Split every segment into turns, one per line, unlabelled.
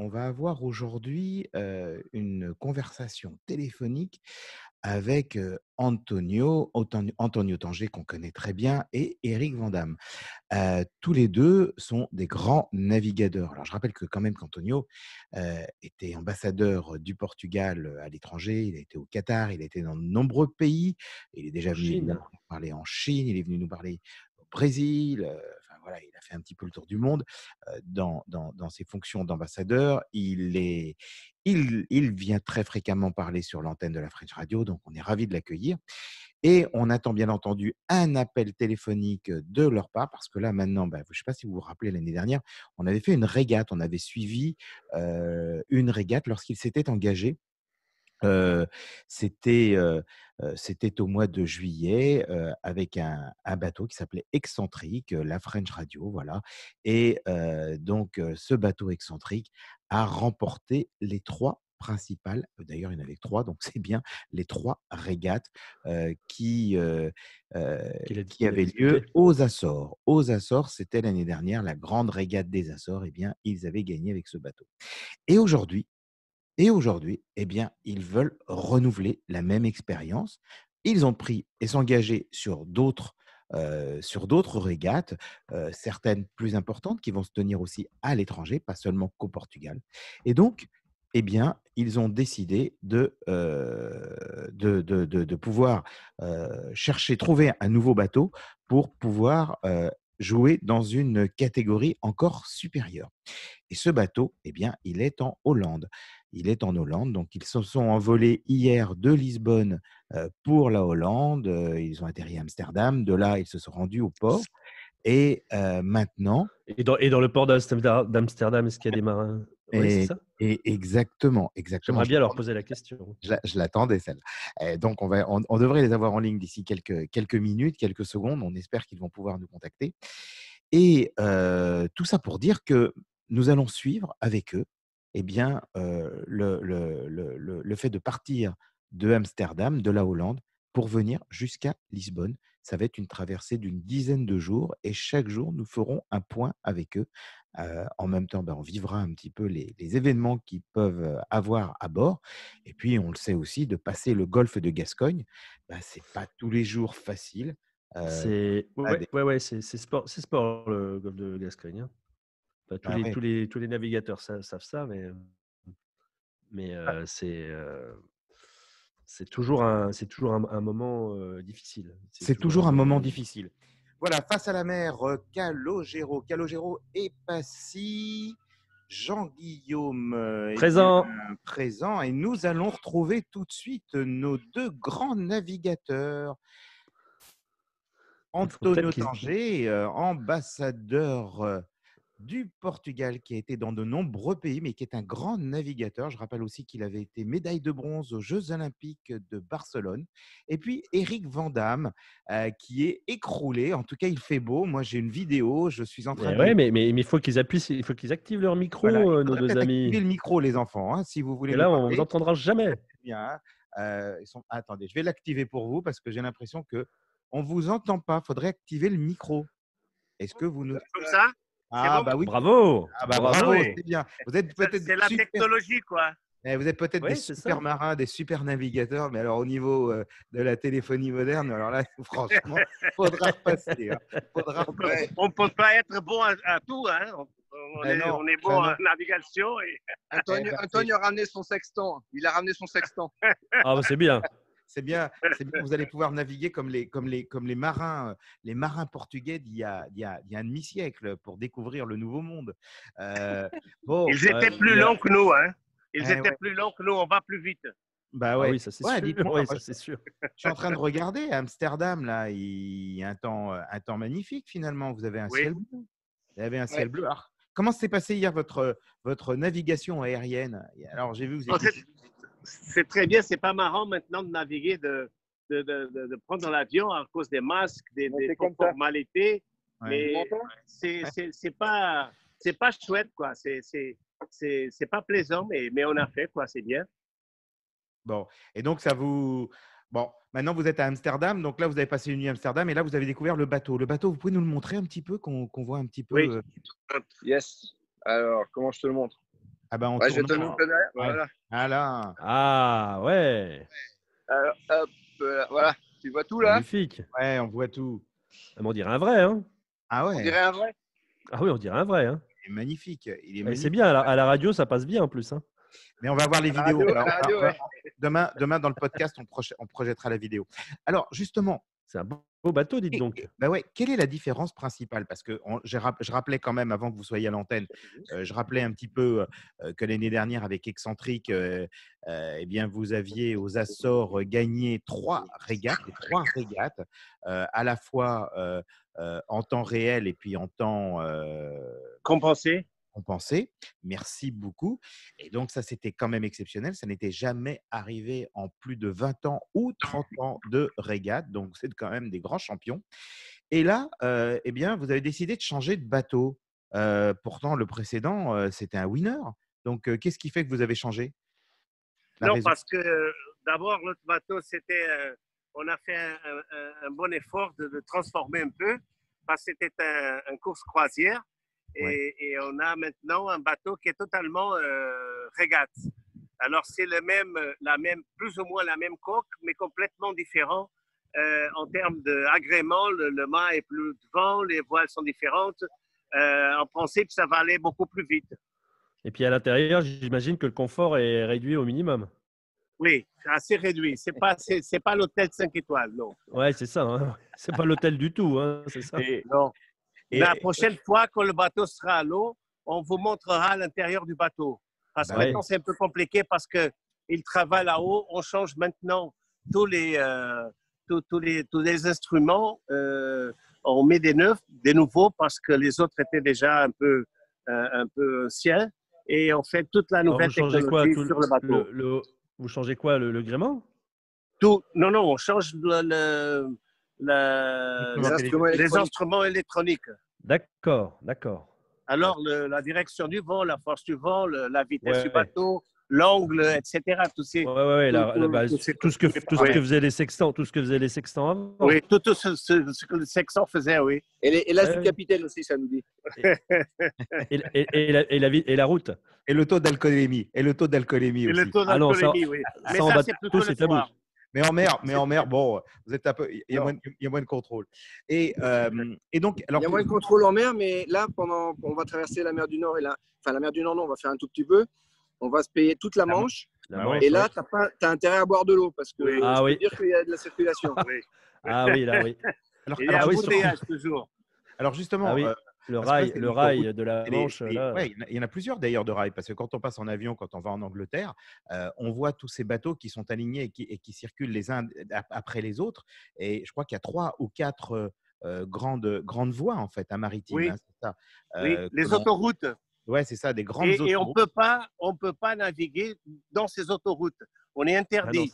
on va avoir aujourd'hui une conversation téléphonique avec Antonio Tanger, qu'on connaît très bien, et Éric Vandamme. Tous les deux sont des grands navigateurs. Alors, je rappelle que quand même qu'Antonio était ambassadeur du Portugal à l'étranger. Il a été au Qatar, il a été dans de nombreux pays. Il est déjà
En
venu
Chine.
évidemment nous parler en Chine, il est venu nous parler au Brésil. Enfin, voilà, il a fait un petit peu le tour du monde dans ses fonctions d'ambassadeur. Il vient très fréquemment parler sur l'antenne de la French Radio, donc on est ravis de l'accueillir. Et on attend bien entendu un appel téléphonique de leur part, parce que là maintenant, je ne sais pas si vous vous rappelez, l'année dernière, on avait fait une régate, on avait suivi une régate lorsqu'ils s'étaient engagés. Heu, c'était, heu c'était au mois de juillet, avec un bateau qui s'appelait Excentrique, la French Radio, voilà. Et donc ce bateau Excentrique a remporté les 3 principales, d'ailleurs il y en avait que 3, donc c'est bien, les 3 régates,
Qu'il a
qui avaient lieu
disputé.
aux Açores. Aux Açores, c'était l'année dernière la grande régate des Açores. Eh bien, ils avaient gagné avec ce bateau. Et aujourd'hui eh bien, ils veulent renouveler la même expérience. Ils ont pris et s'engager sur d'autres régates, certaines plus importantes qui vont se tenir aussi à l'étranger, pas seulement qu'au Portugal. Et donc, eh bien, ils ont décidé de pouvoir, trouver un nouveau bateau pour pouvoir, jouer dans une catégorie encore supérieure. Et ce bateau, eh bien, il est en Hollande. Il est en Hollande, donc ils se sont envolés hier de Lisbonne, pour la Hollande, ils ont atterri à Amsterdam. De là, ils se sont rendus au port et maintenant
Et dans le port d'Amsterdam, est-ce qu'il y a des marins? Oui, c'est
et
ça?
exactement,
J'aimerais bien leur poser la question.
je l'attendais celle-là. Et donc on devrait les avoir en ligne d'ici quelques minutes, quelques secondes. On espère qu'ils vont pouvoir nous contacter. Et tout ça pour dire que nous allons suivre avec eux, eh bien, le fait de partir de Amsterdam, de la Hollande, pour venir jusqu'à Lisbonne. Ça va être une traversée d'une dizaine de jours et chaque jour, nous ferons un point avec eux. En même temps, on vivra un petit peu les événements qu'ils peuvent avoir à bord. Et puis, on le sait aussi, de passer le golfe de Gascogne, c'est pas tous les jours facile. Heu,
C'est
ah
ouais,
des
ouais, ouais, c'est sport le golfe de Gascogne, hein. Bah, tous les
ouais.
tous les tous les navigateurs savent ça, mais
Bah,
c'est toujours un moment, difficile. C'est
c'est
toujours un
toujours un
moment
moment
de
difficile. Voilà, face à la mer, Calogero. Calogero et Passy. Jean-Guillaume, est bien
présent.
présent et nous allons retrouver tout de suite nos 2 grands navigateurs.
Il faut peut-être
Antonio
qu'ils
Tanger, ambassadeur, du Portugal, qui a été dans de nombreux pays, mais qui est un grand navigateur. Je rappelle aussi qu'il avait été médaille de bronze aux Jeux olympiques de Barcelone. Et puis Éric Vandamme, qui est écroulé. En tout cas, il fait beau. Moi, j'ai une vidéo, je suis en train
mais
de
ouais,
les
mais il faut qu'ils activent leur
voilà, il
micro, nos
faudrait
2
peut-être activer
amis.
le micro, les enfants, hein, si vous voulez
Et
nous
là, on vous
parler.
entendra
Ça
jamais.
c'est bien, hein. Ils sont attendez, je vais l'activer pour vous parce que j'ai l'impression qu'on ne vous entend pas. Il faudrait activer le micro. Est-ce que vous nous
Comme ça? C'est
ah
bon
bah oui,
maintenant?
Bravo!
ah bah
Bravo!
bravo,
Oui,
c'est bien. Vous êtes peut-être des
c'est la
super
technologie, quoi.
vous êtes peut-être des
Oui, c'est
super
ça.
marins, des super navigateurs, mais alors au niveau, de la téléphonie moderne, alors là, franchement, faudra repasser, hein. Faudra repasser.
On peut pas être bon à tout, hein.
Ben non,
On est
ben
bon
non.
en navigation. Et...
Eh
Antonio,
ben,
Antonio a ramené son sextant. Il a ramené son sextant.
Ah bah, c'est bien.
c'est bien, vous allez pouvoir naviguer comme les marins portugais d'il y a un demi-siècle pour découvrir le nouveau monde. Bon,
Ils étaient
Il
plus
y a
longs que nous, hein. Ils
eh
étaient
ouais,
plus longs que nous. On va plus vite.
bah
Ah
ouais.
oui, ça c'est
Ouais,
sûr.
dites-moi,
Oui,
moi
ça c'est sûr.
je suis en train de regarder à Amsterdam là, il y a un temps magnifique finalement. Vous avez un
Oui.
ciel bleu. Vous avez un
Ouais.
ciel bleu. Alors, comment s'est passée hier votre navigation aérienne? Alors, j'ai vu vous
Oh,
étiez
c'est très bien. C'est pas marrant maintenant de naviguer, de prendre l'avion à cause des masques, des
C'est comme ça.
formalités.
ouais.
Mais c'est pas chouette, quoi. C'est pas plaisant, mais on a fait, quoi. C'est bien.
Bon, et donc ça vous bon, maintenant vous êtes à Amsterdam, donc là vous avez passé une nuit à Amsterdam et là vous avez découvert le bateau. Le bateau, vous pouvez nous le montrer un petit peu, qu'on voit un petit
Oui.
peu,
Yes. Alors, comment je te le montre?
Ah ben, en
Ouais, je vais te
tournant.
montrer derrière.
Ouais.
Voilà.
Voilà.
Ah, ouais.
Alors, hop, voilà. Tu vois tout là?
Magnifique.
Ouais, on voit tout.
Ah, mais on dirait un vrai, hein.
Ah
On
ouais,
dirait un vrai.
Ah oui, on dirait un vrai, hein.
il est magnifique. Il est
Et c'est
magnifique.
bien, à la radio, ça passe bien en plus, hein.
Mais on va voir les
À la
vidéos.
radio,
Alors,
à la radio, ouais.
demain, dans le podcast, on projettera la vidéo. Alors, justement,
C'est un beau bateau, dites donc.
bah ouais, quelle est la différence principale? Parce que je rappelais quand même, avant que vous soyez à l'antenne, je rappelais un petit peu que l'année dernière, avec Excentrique, eh bien, vous aviez aux Açores gagné 3 régates, et 3 régates, à la fois en temps réel et puis en temps
Compensé.
compensé. Merci beaucoup. Et donc, ça, c'était quand même exceptionnel. Ça n'était jamais arrivé en plus de 20 ans ou 30 ans de régate. Donc, c'est quand même des grands champions. Et là, eh bien, vous avez décidé de changer de bateau. Pourtant, le précédent, c'était un winner. Donc, qu'est-ce qui fait que vous avez changé? La
Non,
raison?
parce que d'abord, l'autre bateau, on a fait un bon effort de transformer un peu, parce que c'était un course croisière.
Ouais.
Et on a maintenant un bateau qui est totalement régate. Alors, c'est plus ou moins la même coque, mais complètement différent en termes d'agrément. Le mât est plus devant, les voiles sont différentes. En principe, ça va aller beaucoup plus vite.
Et puis à l'intérieur, j'imagine que le confort est réduit au minimum.
Oui, c'est assez réduit. C'est pas l'hôtel 5 étoiles, non.
Ouais, c'est ça, hein. C'est pas l'hôtel du tout, hein, c'est ça.
Non.
Et-
La prochaine fois, quand le bateau sera à l'eau, on vous montrera l'intérieur du bateau. Parce que
Bah ouais.
maintenant, c'est un peu compliqué parce qu'il travaille là-haut. On change maintenant tous les instruments. On met des neufs, des nouveaux, parce que les autres étaient déjà un peu anciens. Et on fait toute la
Alors,
nouvelle
vous changez quoi
technologie sur le bateau.
vous changez quoi, le gréement?
Non, on change
Les
instruments
les
électroniques.
instruments électroniques.
D'accord, d'accord.
Alors, la direction du vent, la force du vent, la vitesse du
Ouais,
bateau, l'angle, etc. Tous ces,
ouais,
tous ces-
tout ce que faisaient les sextants, avant.
Oui, tout ce que le sextant faisait, oui.
Et l'as
Ouais,
du capitaine aussi, ça nous dit.
Et la route.
Et le taux d'alcoolémie. Et le taux d'alcoolémie
Et le
aussi.
taux
Ah non,
d'alcoolémie, oui. Mais
ça en
ça,
bateau,
c'est plutôt
c'est
le
tabou.
soir.
Mais en mer, bon, vous êtes un peu, il y a moins de contrôle. Et donc, alors,
Il y a moins de contrôle en mer, mais là, on va traverser la mer du Nord la mer du Nord, non, on va faire un tout petit peu. On va se payer toute la Manche.
La
Ah
Manche,
ouais.
Et là,
ouais.
t'as intérêt à boire de l'eau parce que
Oui.
je
Ah
peux
oui.
dire qu'il y a de la circulation.
Oui.
Ah oui, là, oui.
alors,
Et il y a
alors,
un
oui,
embouteillage toujours.
alors justement,
Ah oui, le
parce que là,
rail,
c'est
le
l'autoroute.
rail de la
Et
Manche, là.
ouais, il y en a plusieurs d'ailleurs de rails, parce que quand on passe en avion, quand on va en Angleterre, on voit tous ces bateaux qui sont alignés et qui circulent les uns après les autres. Et je crois qu'il y a 3 ou 4 grandes voies en fait, maritimes.
Oui,
Hein, c'est ça.
oui.
Que
Les
l'on-
autoroutes.
Ouais, c'est ça, des grandes
Et on
autoroutes.
peut pas naviguer dans ces autoroutes. On est
Ah non,
interdit.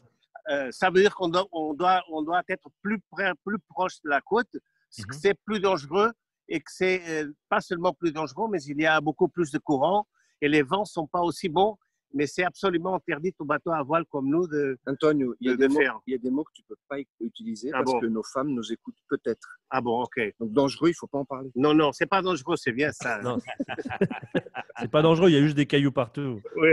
Ça veut dire qu'on doit être plus proche de la côte, parce que
Mhm.
c'est plus dangereux et que c'est pas seulement plus dangereux, mais il y a beaucoup plus de courant et les vents sont pas aussi bons. Mais c'est absolument interdit aux bateaux à voile comme nous de
Antonio, il y a
de
des mots,
faire.
il y a des mots que tu peux pas utiliser
Ah
parce
bon?
que nos femmes nous écoutent peut-être.
Ah bon, ok.
Donc dangereux, il faut pas en parler.
Non, c'est pas dangereux, c'est bien ça.
non, c'est pas dangereux, il y a juste des cailloux partout.
Oui.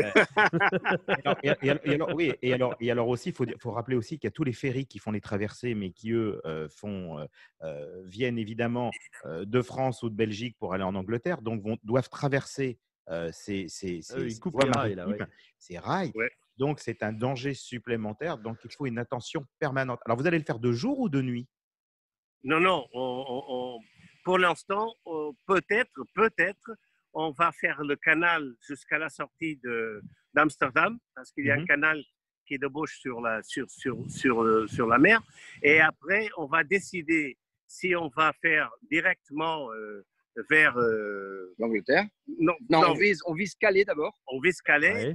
Oui, et alors aussi, faut rappeler aussi qu'il y a tous les ferries qui font les traversées, mais qui eux viennent évidemment de France ou de Belgique pour aller en Angleterre, donc doivent traverser ces
Ils coupent
voies
les rails, là,
maritimes, ces rails.
Ouais.
Donc c'est un danger supplémentaire. Donc il faut une attention permanente. Alors vous allez le faire de jour ou de nuit?
Non, pour l'instant, peut-être, on va faire le canal jusqu'à la sortie d'Amsterdam, parce qu'il y a un canal qui débouche sur la mer. Et après, on va décider si on va faire directement vers
L'Angleterre.
non,
On vise Calais d'abord.
on vise Calais
Ouais.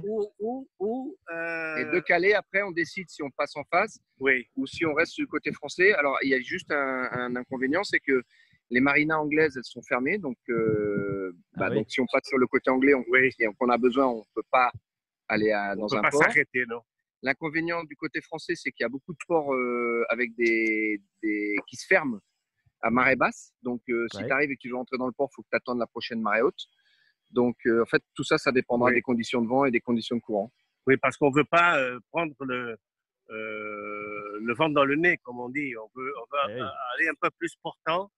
ou
Et de Calais, après, on décide si on passe en face
oui,
ou si on reste du côté français. Alors, il y a juste un inconvénient, c'est que les marinas anglaises, elles sont fermées. Donc,
Ah oui.
donc si on passe sur le côté anglais
oui,
et qu'on a besoin, on ne peut pas aller
on
dans
peut
un
pas
port.
s'arrêter, non.
L'inconvénient du côté français, c'est qu'il y a beaucoup de ports avec qui se ferment à marée basse. Donc, si
Ouais.
tu arrives et que tu veux rentrer dans le port, il faut que tu attendes la prochaine marée haute. Donc, en fait, tout ça, ça dépendra
Oui.
des conditions de vent et des conditions de courant.
Oui, parce qu'on ne veut pas prendre le vent dans le nez, comme on dit. On veut
Eh oui.
aller un peu plus portant,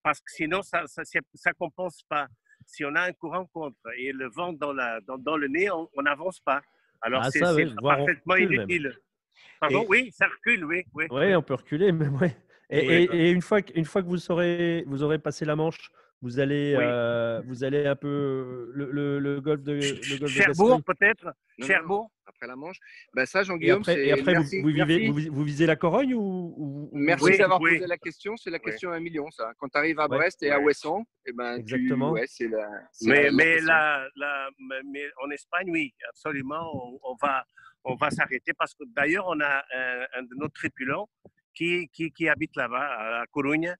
parce que sinon, ça compense pas. Si on a un courant contre et le vent dans le nez, on n'avance pas. Alors,
Ah,
c'est
ça, oui, voire on
parfaitement
recule même.
inutile. Pardon?
Et-
Oui, ça recule, oui.
Oui,
Oui.
on peut reculer, même, ouais.
Oui.
Et une fois que vous aurez passé la Manche, vous allez un peu le golfe de
Cherbourg,
Gascogne.
peut-être?
Non,
Cherbourg?
après la Manche. Ben ça,
Et
Jean-Guillaume,
après,
c'est merci, merci,
vous visez la Corogne ou
merci
Oui,
d'avoir
oui.
posé la question. C'est la
Oui.
question à 1 million, ça. Quand tu arrives à
Ouais.
Brest et à
Ouais.
Ouessant, eh ben
Exactement.
ouais, c'est la
Mais
question.
mais en Espagne, oui, absolument, on va s'arrêter parce que d'ailleurs, on a un de nos tripulants qui habite là-bas, à La Corugne,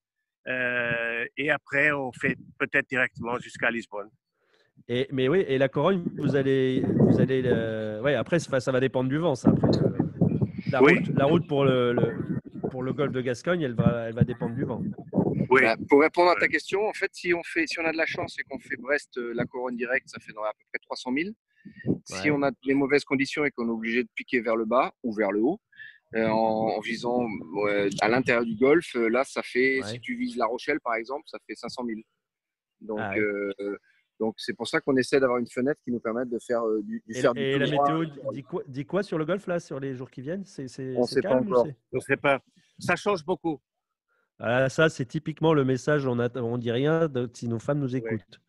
et après, on fait peut-être directement jusqu'à Lisbonne.
Mais oui, et la Corogne, vous allez ouais, après, ça va dépendre du vent, ça. Après,
Oui.
la route pour le golfe de Gascogne, elle va dépendre du vent.
Oui,
Bah, pour répondre à ta question, en fait, si on a de la chance et qu'on fait Brest, la Corogne direct, ça fait à peu près 300 000. Si
Ouais.
on a des mauvaises conditions et qu'on est obligé de piquer vers le bas ou vers le haut, en visant à l'intérieur du golfe, là, ça fait, si
Ouais.
tu vises La Rochelle, par exemple, ça fait 500 000. Donc,
Ah, ouais.
donc c'est pour ça qu'on essaie d'avoir une fenêtre qui nous permette de faire du faire du
Et
tout
la
droit.
météo dit quoi sur le golfe, là, sur les jours qui viennent?
On ne
C'est
sait pas
calme ou
encore.
c'est…
je ne sais pas. Ça change beaucoup.
Ah, ça, c'est typiquement le message, on dit rien si nos femmes nous
Oui.
écoutent.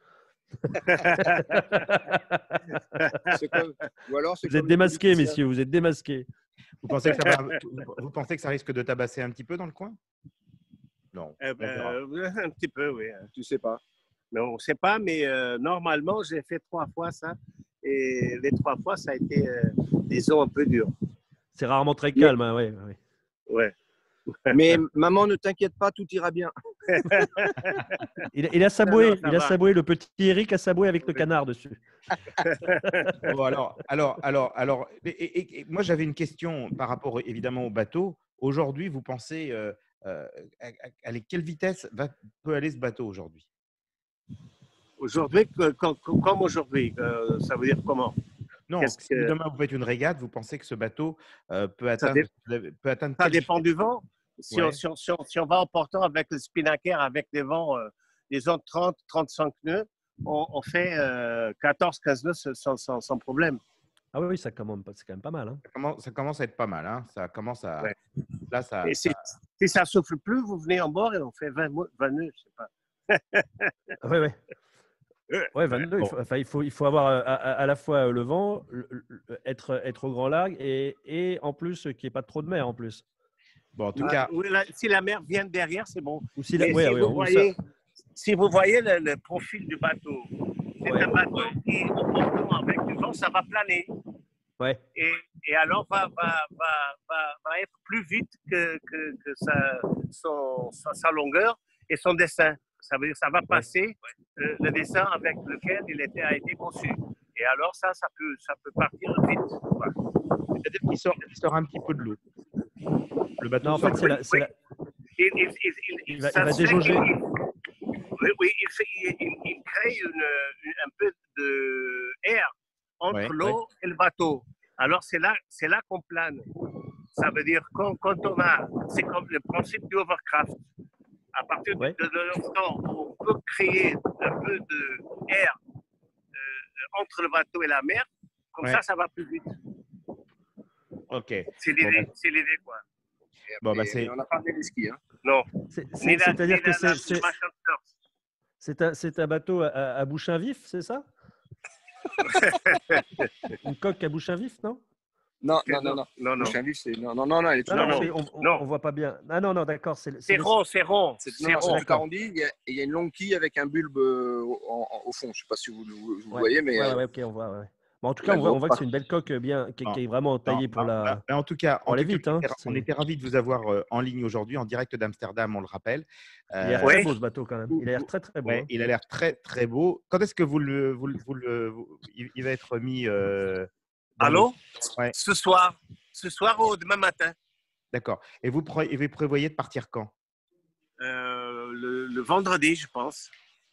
C'est comme, ou alors c'est
Vous êtes
comme les
démasqués,
politiciens.
messieurs, vous êtes démasqués.
Vous pensez que ça risque de tabasser un petit peu dans le coin? Non. On verra.
Un petit peu, oui.
Tu sais pas.
Mais on ne sait pas, mais normalement, j'ai fait 3 fois ça. Et les 3 fois, ça a été, disons, un peu dur.
C'est rarement très
Mais-
calme, hein, ouais.
Ouais.
Mais maman, ne t'inquiète pas, tout ira bien.
Il a saboué,
Non, ça va.
le petit Eric a saboué avec le canard dessus.
Bon, et moi, j'avais une question par rapport évidemment au bateau. Aujourd'hui, vous pensez à quelle vitesse peut aller ce bateau aujourd'hui?
Aujourd'hui, comme aujourd'hui, ça veut dire comment?
Non,
Qu'est-ce
si
que
demain vous faites une régate, vous pensez que ce bateau peut
ça, dé-
atteindre
ça
quelle
dépend
vitesse?
du vent. Si,
Ouais.
si on va en portant avec le spinnaker, avec des vents, disons 30, 35 nœuds, on fait 14, 15 nœuds sans problème.
Ah oui, c'est quand même pas mal. Hein.
Ça commence à être pas mal, hein. Ça commence à.
Ouais.
Là, ça.
Et si ça souffle plus, vous venez en bord et on fait 20 nœuds, je sais pas.
Ouais. Ouais, 22.
Bon.
Il faut avoir à la fois le vent, être au grand large et en plus qu'il n'y ait pas trop de mer en plus.
Bon, en tout cas,
Oui, si la mer vient derrière, c'est bon.
Ou si
Mais si vous voyez le profil du bateau, c'est
Ouais.
un bateau qui, au portant avec du vent, ça va planer.
Ouais.
Et alors va être plus vite que sa longueur et son dessin. Ça veut dire ça va passer le dessin avec lequel il a été conçu. Et alors ça peut partir vite. Voilà.
c'est-à-dire qu'il sort un petit peu de l'eau. Le bateau
Non, en fait,
sort.
il va déjauger.
Oui, il crée un peu d'air entre l'eau et le bateau. Alors c'est là qu'on plane. Ça veut dire quand c'est comme le principe du hovercraft. À partir de l'instant où on peut créer un peu d'air entre le bateau et la mer, comme ça va plus vite.
Ok.
C'est l'idée, quoi.
Bon, bah,
on n'a pas des skis. Hein.
Non.
C'est-à-dire que c'est un bateau à bouchin vif, c'est ça? Une coque à bouchin vif, non?
Non.
Bouchin
vif, c'est non, elle est tout
on voit pas bien. Ah non, d'accord.
C'est rond. C'est rond.
tout arrondi. Il y a une longue quille avec un bulbe au fond. Je ne sais pas si vous voyez, mais
ok, on voit. Bon, en tout cas, on voit que c'est une belle coque bien qui est vraiment taillée pour la.
En tout cas,
aller vite.
On était ravis de vous avoir en ligne aujourd'hui, en direct d'Amsterdam, on le rappelle.
Il a l'air très beau ce bateau quand même. Il a l'air très très beau.
Ouais, il a l'air très très beau. Quand est-ce que il va être mis
Allô?
Ouais.
Ce soir ou demain matin.
D'accord. Et vous prévoyez de partir quand?
Le vendredi, je pense.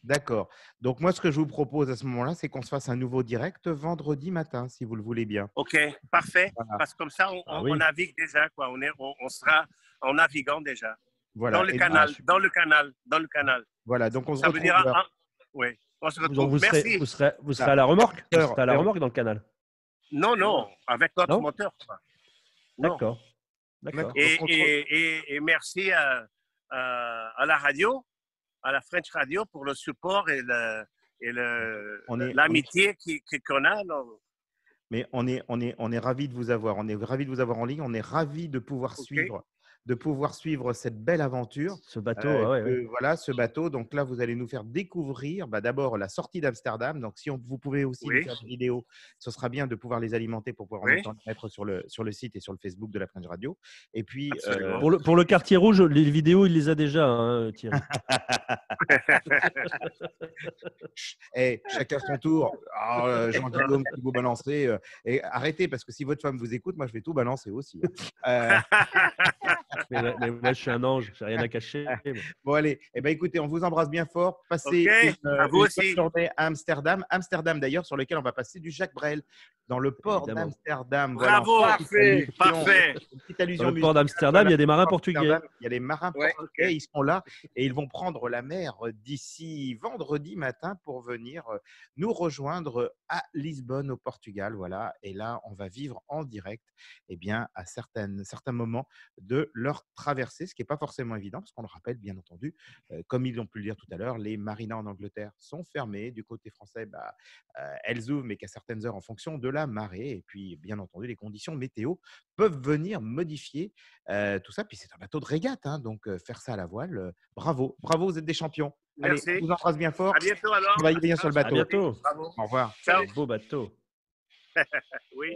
D'accord. Donc, moi, ce que je vous propose à ce moment-là, c'est qu'on se fasse un nouveau direct vendredi matin, si vous le voulez bien.
OK, parfait.
Voilà.
Parce que comme ça, on navigue déjà, quoi. On sera en naviguant déjà.
Voilà.
Dans le canal, dans le canal, dans le canal.
Voilà. Donc, on se
Ça veut
retrouve.
dire, oui, on se retrouve.
Donc,
Merci.
vous serez à la remorque. Vous serez à la remorque dans le canal.
Non, avec notre
Non
moteur, quoi. Non.
D'accord. D'accord.
Et merci à la radio, à la French Radio pour le support et l'amitié qu'on a.
Mais on est ravis de vous avoir. On est ravis de vous avoir en ligne. On est ravis de pouvoir suivre cette belle aventure.
Ce bateau,
voilà, ce bateau. Donc là, vous allez nous faire découvrir d'abord la sortie d'Amsterdam. Donc, si vous pouvez aussi nous faire des vidéos, ce sera bien de pouvoir les alimenter pour pouvoir en même temps les mettre sur le site et sur le Facebook de la French Radio. Et puis,
pour le quartier rouge, les vidéos, il les a déjà, hein, Thierry.
Chacun son tour. Jean-Guillaume, qui vous balancez. Et arrêtez, parce que si votre femme vous écoute, moi, je vais tout balancer aussi.
Mais moi, je suis un ange, j'ai rien à cacher.
Bon, allez. Écoutez, on vous embrasse bien fort. Passez une bonne journée à Amsterdam. Amsterdam, d'ailleurs, sur lequel on va passer du Jacques Brel dans le port d'Amsterdam.
Bravo,
voilà.
parfait.
Une petite allusion
dans le port d'Amsterdam, il y a des marins portugais.
Il y a des marins portugais, ils sont là et ils vont prendre la mer d'ici vendredi matin pour venir nous rejoindre à Lisbonne, au Portugal. Voilà. Et là, on va vivre en direct à certains moments de leur traversée, ce qui n'est pas forcément évident, parce qu'on le rappelle, bien entendu, comme ils l'ont pu le dire tout à l'heure, les marinas en Angleterre sont fermés. Du côté français, elles ouvrent, mais qu'à certaines heures en fonction de la marée. Et puis, bien entendu, les conditions météo peuvent venir modifier tout ça. Puis, c'est un bateau de régate, hein, donc faire ça à la voile, bravo. Bravo, vous êtes des champions.
Merci.
Allez, on vous embrasse bien fort.
À bientôt alors.
Travaillez bien sur le bateau.
À bientôt.
Bravo.
Au revoir.
Ciao.
Beau bateau.
Oui.